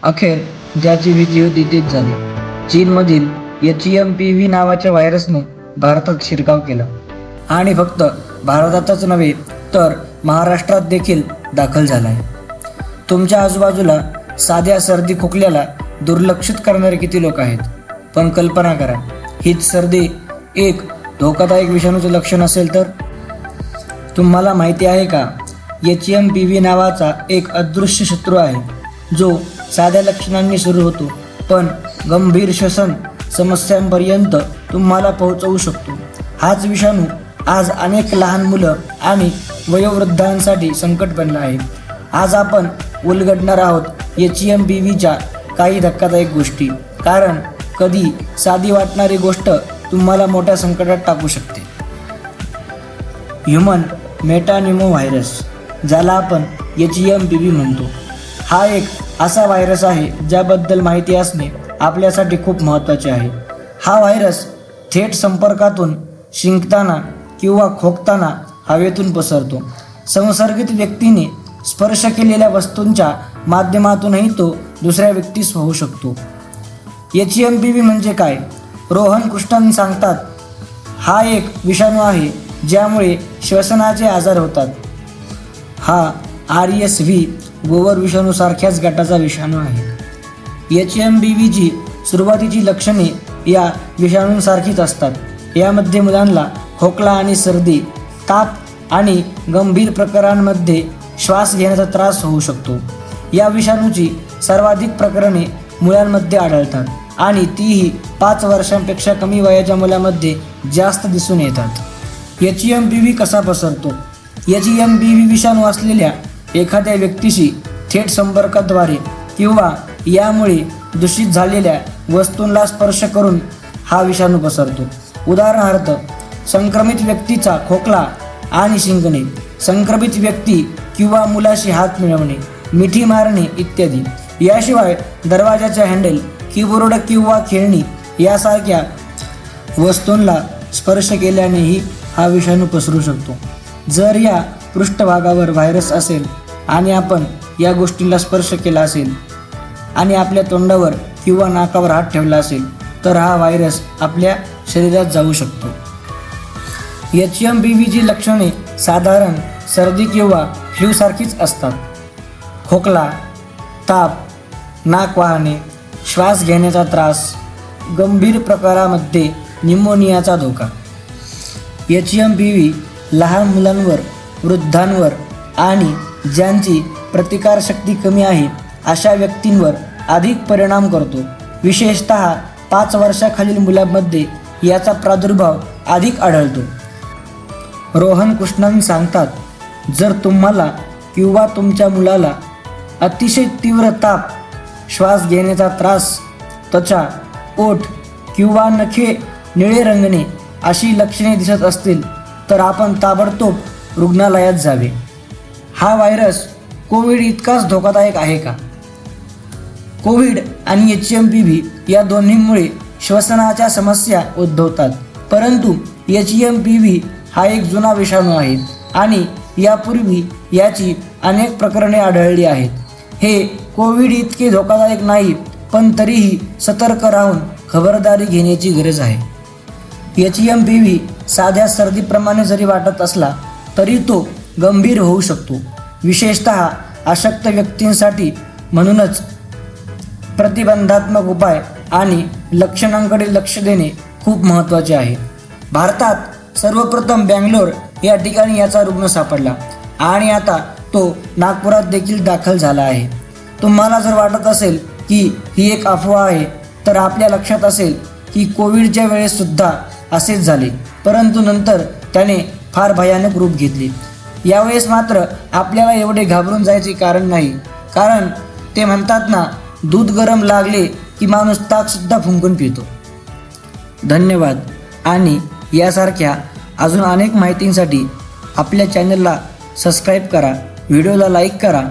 अखेर ज्याची भीती होती तीच झाली. चीनमधील HMPV नावाच्या व्हायरसने भारतात शिरकाव केला आणि फक्त भारतातच नव्हे तर महाराष्ट्रात देखील दाखल झाला आहे. तुमच्या आजूबाजूला साध्या सर्दी खोकल्याला दुर्लक्षित करणारे किती लोक आहेत. पण कल्पना करा, हीच सर्दी एक धोकादायक विषाणूचे लक्षण असेल तर. तुम्हाला माहिती आहे का, HMPV नावाचा एक अदृश्य शत्रू आहे जो साध्या लक्षणांनी सुरू होतो पण गंभीर श्वसन समस्यांपर्यंत तुम्हाला पोहोचवू शकतो. हाच विषाणू आज अनेक लहान मुलं आणि वयोवृद्धांसाठी संकट बनला आहे. आज आपण उलगडणार आहोत HMPVच्या काही धक्कादायक गोष्टी, कारण कधी साधी वाटणारी गोष्ट तुम्हाला मोठ्या संकटात टाकू शकते. ह्यूमन मेटानिमो व्हायरस, ज्याला आपण HMPV म्हणतो, हा एक असा व्हायरस आहे ज्याबद्दल माहिती असणे आपल्यासाठी खूप महत्त्वाचे आहे. हा व्हायरस थेट संपर्कातून, शिंकताना किंवा खोकताना हवेतून पसरतो. संसर्गित व्यक्तीने स्पर्श केलेल्या वस्तूंच्या माध्यमातूनही तो दुसऱ्या व्यक्तीस होऊ शकतो. HMPV म्हणजे काय? रोहन कृष्णन सांगतात, हा एक विषाणू आहे ज्यामुळे श्वसनाचे आजार होतात. हा RSV गोवर विषाणूसारख्याच गटाचा विषाणू आहे. HMPVची सुरुवातीची लक्षणे या विषाणूंसारखीच असतात. यामध्ये मुलांना खोकला आणि सर्दी, ताप आणि गंभीर प्रकारांमध्ये श्वास घेण्याचा त्रास होऊ शकतो. या विषाणूची सर्वाधिक प्रकरणे मुलांमध्ये आढळतात आणि तीही 5 वर्षांपेक्षा कमी वयाच्या मुलांमध्ये जास्त दिसून येतात. HMPV कसा पसरतो? HMPV विषाणू असलेल्या एखाद्या व्यक्तीशी थेट संपर्काद्वारे किंवा यामुळे दूषित झालेल्या वस्तूंना स्पर्श करून हा विषाणू पसरतो. उदाहरणार्थ, संक्रमित व्यक्तीचा खोकला आणि शिंकणे, संक्रमित व्यक्ती किंवा मुलाशी हात मिळवणे, मिठी मारणे इत्यादी. याशिवाय दरवाजाचा हँडल, कीबोर्ड किंवा खेळणी यासारख्या वस्तूंना स्पर्श केल्यानेही हा विषाणू पसरू शकतो. जर या पृष्ठभागावर व्हायरस असेल आणि आपण या गोष्टीला स्पर्श केला असेल आणि आपल्या तोंडावर किंवा नाकावर हात ठेवला असेल तर हा व्हायरस आपल्या शरीरात जाऊ शकतो. HMPVची लक्षणे साधारण सर्दी किंवा फ्लूसारखीच असतात. खोकला, ताप, नाक वाहणे, श्वास घेण्याचा त्रास, गंभीर प्रकारामध्ये न्यूमोनियाचा धोका. HMPV लहान मुलांवर, वृद्धांवर आणि ज्यांची प्रतिकारशक्ती कमी आहे अशा व्यक्तींवर अधिक परिणाम करतो. विशेषतः 5 वर्षाखालील मुलांमध्ये याचा प्रादुर्भाव अधिक आढळतो. रोहन कृष्णन सांगतात, जर तुम्हाला किंवा तुमच्या मुलाला अतिशय तीव्र ताप, श्वास घेण्याचा त्रास, त्वचा, ओठ किंवा नखे निळे रंगणे अशी लक्षणे दिसत असतील तर आपण ताबडतोब रुग्णालयात जावे. हा व्हायरस कोविड इतकाच धोकादायक आहे का? कोविड आणि HMPV या दोन्हीमुळे श्वसनाच्या समस्या उद्भवतात, परंतु HMPV हा एक जुना विषाणू आहे आणि यापूर्वी याची अनेक प्रकरणे आढळली आहेत. हे कोविड इतके धोकादायक नाही, पण तरीही सतर्क राहून खबरदारी घेण्याची गरज आहे. HMPV साध्या सर्दीप्रमाणे जरी वाटत असला तरी तो गंभीर होऊ शकतो, विशेषतः अशक्त व्यक्तींसाठी. म्हणूनच प्रतिबंधात्मक उपाय आणि लक्षणांकडे लक्ष देणे खूप महत्त्वाचे आहे. भारतात सर्वप्रथम बँगलोर या ठिकाणी याचा रुग्ण सापडला आणि आता तो नागपुरात देखील दाखल झाला आहे. तुम्हाला जर वाटत असेल की ही एक अफवा आहे तर आपल्या लक्षात असेल की कोविडच्या वेळेससुद्धा असेच झाले, परंतु नंतर त्याने फार भयानक रूप घेतले. यावेळेस मात्र आपल्याला एवढे घाबरून जायचे कारण नाही, कारण ते म्हणतात ना, दूध गरम लागले की माणूस ताकसुद्धा फुंकून पितो. धन्यवाद. आणि यासारख्या अजून अनेक माहितींसाठी आपल्या चॅनलला सबस्क्राईब करा, व्हिडिओला लाईक करा